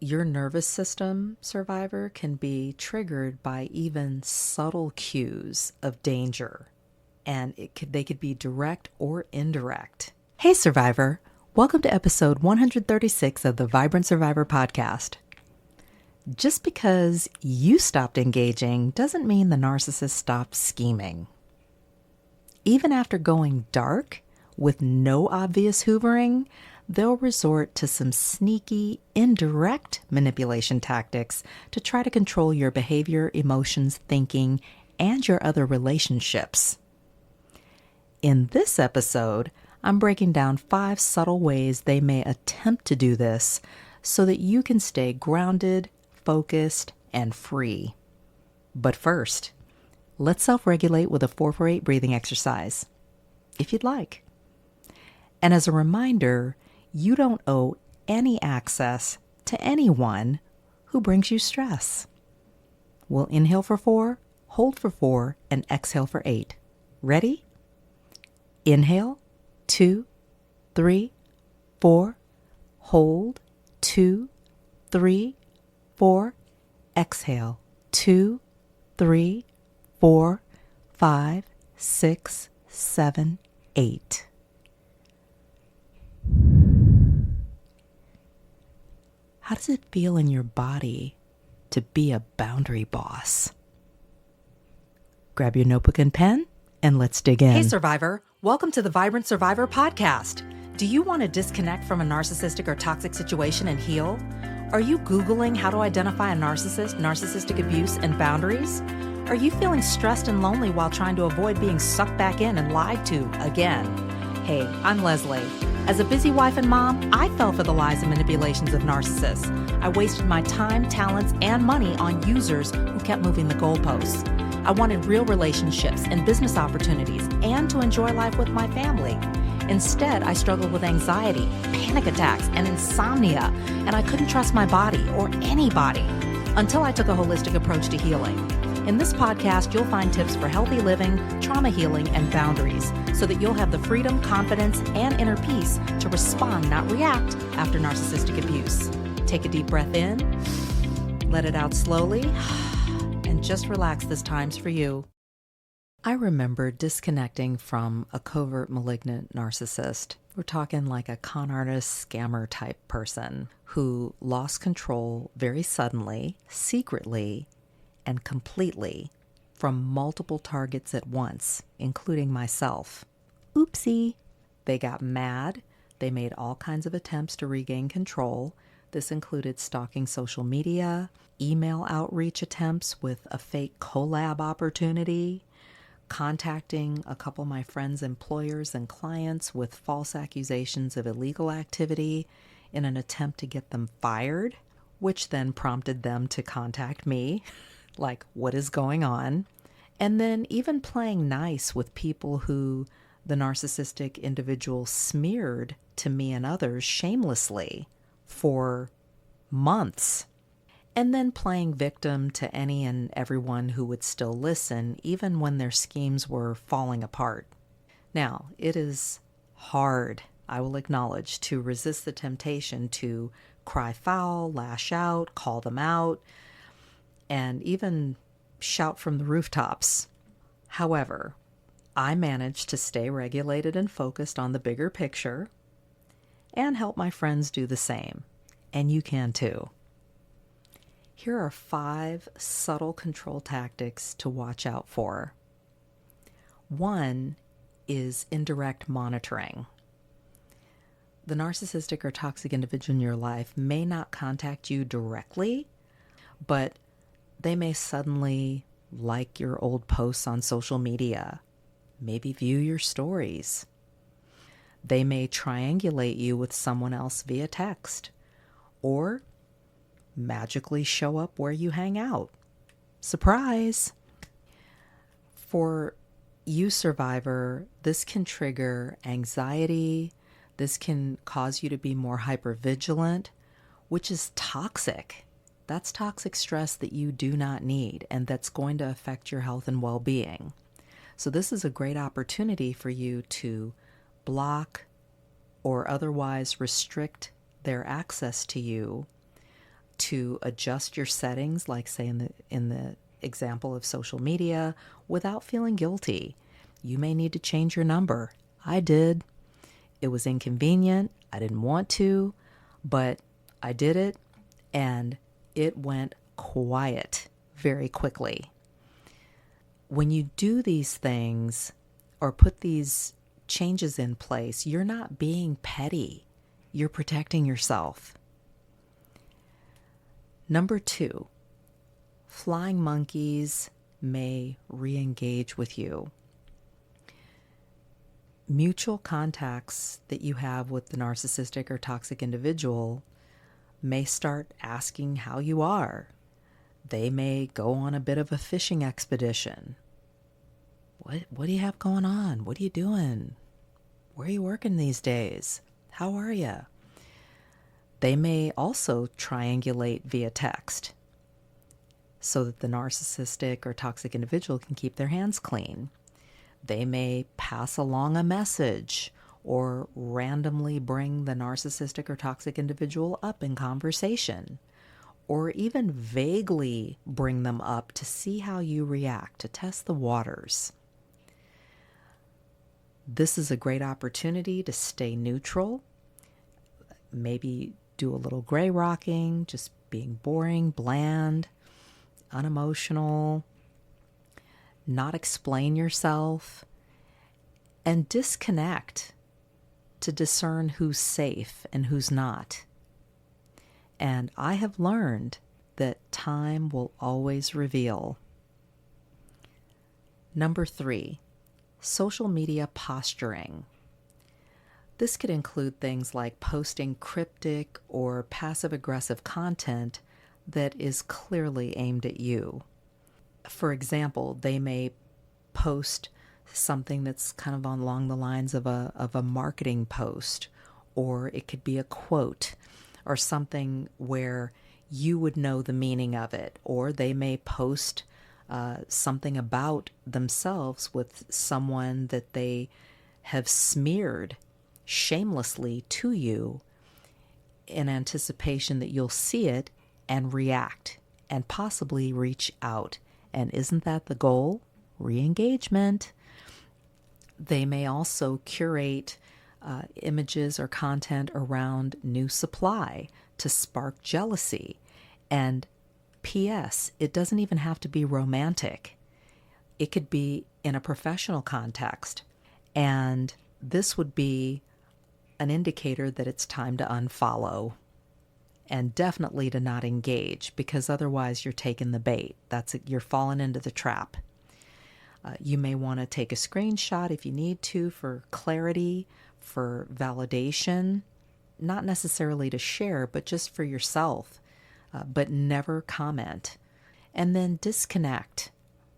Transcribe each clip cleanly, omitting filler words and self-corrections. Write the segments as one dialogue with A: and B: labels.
A: Your nervous system, survivor, can be triggered by even subtle cues of danger, and they could be direct or indirect. Hey, survivor! Welcome to episode 136 of the Vibrant Survivor podcast. Just because you stopped engaging doesn't mean the narcissist stopped scheming. Even after going dark with no obvious hoovering, they'll resort to some sneaky, indirect manipulation tactics to try to control your behavior, emotions, thinking, and your other relationships. In this episode, I'm breaking down 5 subtle ways they may attempt to do this so that you can stay grounded, focused, and free. But first, let's self-regulate with a 4-4-8 breathing exercise, if you'd like. And as a reminder, you don't owe any access to anyone who brings you stress. We'll inhale for 4, hold for 4, and exhale for 8. Ready? Inhale, 2, 3, 4. Hold, 2, 3, 4. Exhale, 2, 3, 4, 5, 6, 7, 8. How does it feel in your body to be a boundary boss? Grab your notebook and pen, and let's dig in. Hey, survivor. Welcome to the Vibrant Survivor podcast. Do you want to disconnect from a narcissistic or toxic situation and heal? Are you Googling how to identify a narcissist, narcissistic abuse, and boundaries? Are you feeling stressed and lonely while trying to avoid being sucked back in and lied to again? Hey, I'm Lesley. As a busy wife and mom, I fell for the lies and manipulations of narcissists. I wasted my time, talents, and money on users who kept moving the goalposts. I wanted real relationships and business opportunities and to enjoy life with my family. Instead, I struggled with anxiety, panic attacks, and insomnia, and I couldn't trust my body or anybody until I took a holistic approach to healing. In this podcast, you'll find tips for healthy living, trauma healing, and boundaries so that you'll have the freedom, confidence, and inner peace to respond, not react, after narcissistic abuse. Take a deep breath in, let it out slowly, and just relax. This time's for you. I remember disconnecting from a covert malignant narcissist. We're talking like a con artist, scammer type person who lost control very suddenly, secretly, and completely from multiple targets at once, including myself. Oopsie. They got mad. They made all kinds of attempts to regain control. This included stalking social media, email outreach attempts with a fake collab opportunity, contacting a couple of my friends' employers and clients with false accusations of illegal activity in an attempt to get them fired, which then prompted them to contact me. Like, what is going on? And then even playing nice with people who the narcissistic individual smeared to me and others shamelessly for months. And then playing victim to any and everyone who would still listen, even when their schemes were falling apart. Now, it is hard, I will acknowledge, to resist the temptation to cry foul, lash out, call them out, and even shout from the rooftops. However, I managed to stay regulated and focused on the bigger picture and help my friends do the same. And you can too. Here are 5 subtle control tactics to watch out for. 1 is indirect monitoring. The narcissistic or toxic individual in your life may not contact you directly, but they may suddenly like your old posts on social media, maybe view your stories. They may triangulate you with someone else via text, or magically show up where you hang out. Surprise! For you, survivor, this can trigger anxiety. This can cause you to be more hypervigilant, which is toxic. That's toxic stress that you do not need, and that's going to affect your health and well-being. So this is a great opportunity for you to block or otherwise restrict their access to you to adjust your settings, like say in the example of social media, without feeling guilty. You may need to change your number. I did. It was inconvenient. I didn't want to, but I did it, and it went quiet very quickly. When you do these things or put these changes in place, you're not being petty. You're protecting yourself. Number 2, flying monkeys may re-engage with you. Mutual contacts that you have with the narcissistic or toxic individual may start asking how you are. They may go on a bit of a fishing expedition. What do you have going on? What are you doing? Where are you working these days? How are you? They may also triangulate via text so that the narcissistic or toxic individual can keep their hands clean. They may pass along a message or randomly bring the narcissistic or toxic individual up in conversation, or even vaguely bring them up to see how you react, to test the waters. This is a great opportunity to stay neutral, maybe do a little gray rocking, just being boring, bland, unemotional, not explain yourself, and disconnect to discern who's safe and who's not. And I have learned that time will always reveal. Number 3, social media posturing. This could include things like posting cryptic or passive-aggressive content that is clearly aimed at you. For example, they may post something that's kind of along the lines of a marketing post, or it could be a quote or something where you would know the meaning of it, or they may post something about themselves with someone that they have smeared shamelessly to you in anticipation that you'll see it and react and possibly reach out. And isn't that the goal? Re-engagement. They may also curate images or content around new supply to spark jealousy. And P.S., it doesn't even have to be romantic. It could be in a professional context. And this would be an indicator that it's time to unfollow and definitely to not engage, because otherwise you're taking the bait. You're falling into the trap. You may want to take a screenshot if you need to for clarity, for validation, not necessarily to share, but just for yourself, but never comment. And then disconnect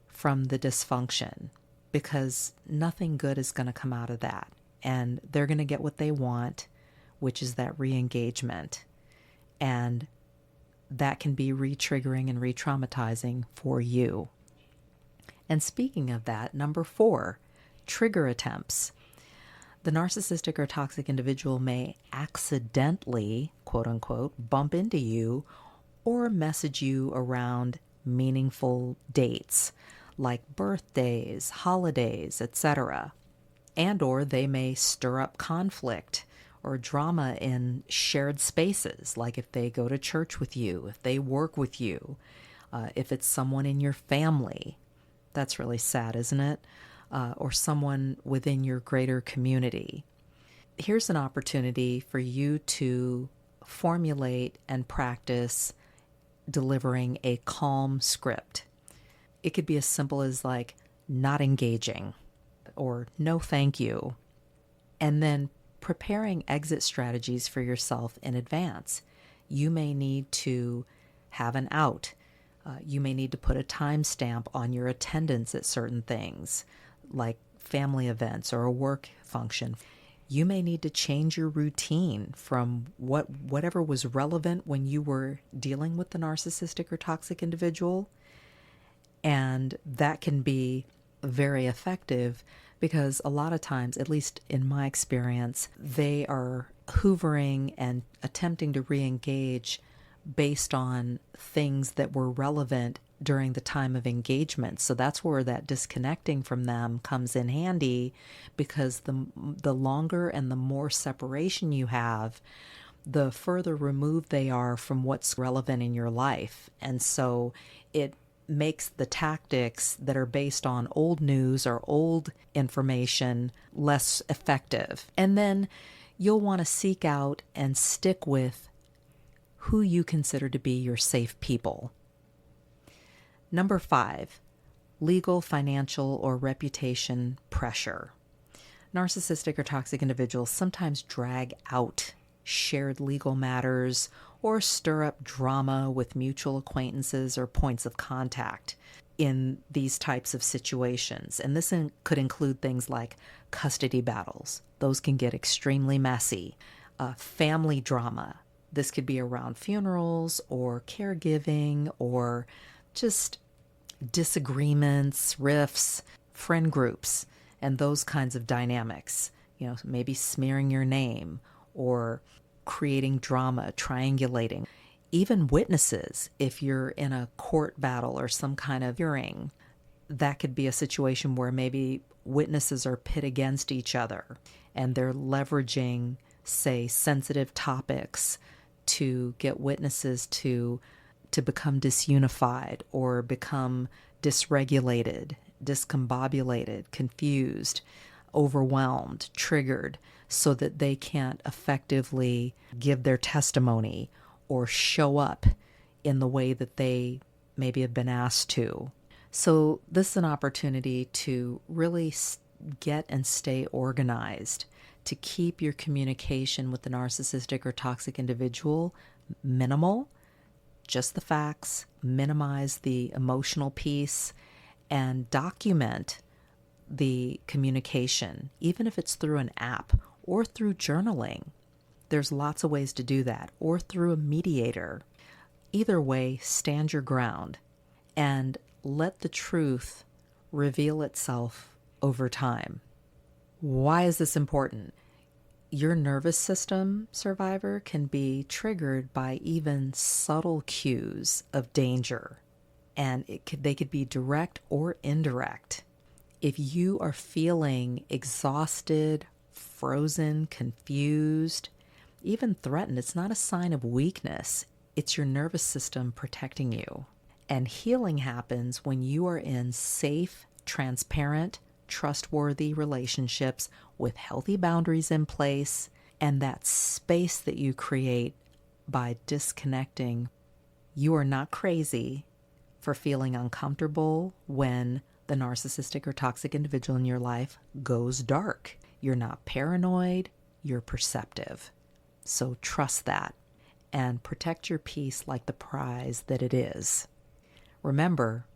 A: from the dysfunction, because nothing good is going to come out of that. And they're going to get what they want, which is that re-engagement. And that can be re-triggering and re-traumatizing for you. And speaking of that, number 4, trigger attempts. The narcissistic or toxic individual may accidentally, quote unquote, bump into you or message you around meaningful dates like birthdays, holidays, etc. And or they may stir up conflict or drama in shared spaces, like if they go to church with you, if they work with you, if it's someone in your family. That's really sad, isn't it? Or someone within your greater community. Here's an opportunity for you to formulate and practice delivering a calm script. It could be as simple as like not engaging or no thank you, and then preparing exit strategies for yourself in advance. You may need to have an out. You may need to put a timestamp on your attendance at certain things, like family events or a work function. You may need to change your routine from whatever was relevant when you were dealing with the narcissistic or toxic individual. And that can be very effective because a lot of times, at least in my experience, they are hoovering and attempting to re-engage based on things that were relevant during the time of engagement. So that's where that disconnecting from them comes in handy, because the longer and the more separation you have, the further removed they are from what's relevant in your life. And so it makes the tactics that are based on old news or old information less effective. And then you'll want to seek out and stick with who you consider to be your safe people. Number 5, legal, financial, or reputation pressure. Narcissistic or toxic individuals sometimes drag out shared legal matters or stir up drama with mutual acquaintances or points of contact in these types of situations. And this could include things like custody battles. Those can get extremely messy. Family drama. This could be around funerals or caregiving or just disagreements, rifts, friend groups, and those kinds of dynamics. You know, maybe smearing your name or creating drama, triangulating. Even witnesses, if you're in a court battle or some kind of hearing, that could be a situation where maybe witnesses are pit against each other and they're leveraging, say, sensitive topics to get witnesses to become disunified or become dysregulated, discombobulated, confused, overwhelmed, triggered, so that they can't effectively give their testimony or show up in the way that they maybe have been asked to. So this is an opportunity to really get and stay organized, to keep your communication with the narcissistic or toxic individual minimal, just the facts, minimize the emotional piece, and document the communication, even if it's through an app or through journaling. There's lots of ways to do that, or through a mediator. Either way, stand your ground and let the truth reveal itself over time. Why is this important? Your nervous system, survivor, can be triggered by even subtle cues of danger, and they could be direct or indirect. If you are feeling exhausted, frozen, confused, even threatened, it's not a sign of weakness. It's your nervous system protecting you. And healing happens when you are in safe, transparent, trustworthy relationships with healthy boundaries in place, and that space that you create by disconnecting. You are not crazy for feeling uncomfortable when the narcissistic or toxic individual in your life goes dark. You're not paranoid, you're perceptive. So trust that and protect your peace like the prize that it is. Remember,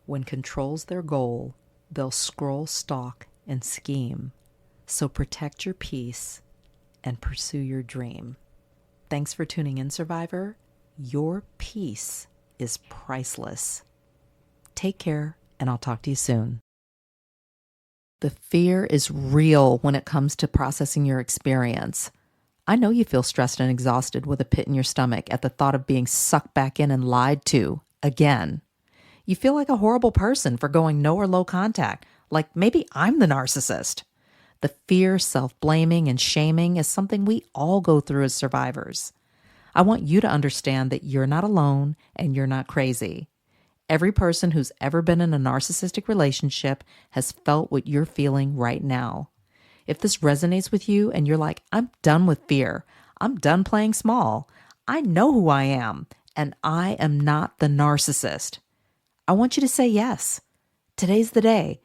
A: when control's their goal, they'll scroll, stalk, and scheme. So protect your peace and pursue your dream. Thanks for tuning in, Survivor. Your peace is priceless. Take care, and I'll talk to you soon. The fear is real when it comes to processing your experience. I know you feel stressed and exhausted with a pit in your stomach at the thought of being sucked back in and lied to again. You feel like a horrible person for going no or low contact, like maybe I'm the narcissist. The fear, self-blaming, and shaming is something we all go through as survivors. I want you to understand that you're not alone and you're not crazy. Every person who's ever been in a narcissistic relationship has felt what you're feeling right now. If this resonates with you and you're like, I'm done with fear, I'm done playing small, I know who I am, and I am not the narcissist, I want you to say yes. Today's the day.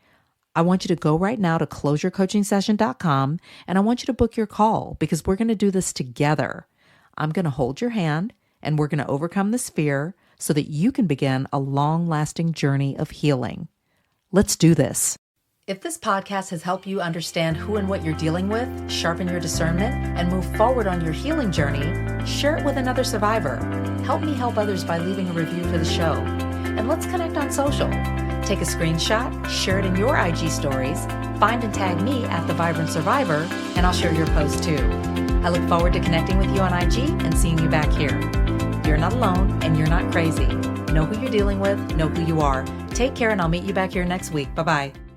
A: I want you to go right now to closurecoachingsession.com, and I want you to book your call because we're going to do this together. I'm going to hold your hand and we're going to overcome this fear so that you can begin a long-lasting journey of healing. Let's do this. If this podcast has helped you understand who and what you're dealing with, sharpen your discernment, and move forward on your healing journey, share it with another survivor. Help me help others by leaving a review for the show. And let's connect on social. Take a screenshot, share it in your IG stories, find and tag me at The Vibrant Survivor, and I'll share your post too. I look forward to connecting with you on IG and seeing you back here. You're not alone and you're not crazy. Know who you're dealing with, know who you are. Take care, and I'll meet you back here next week. Bye-bye.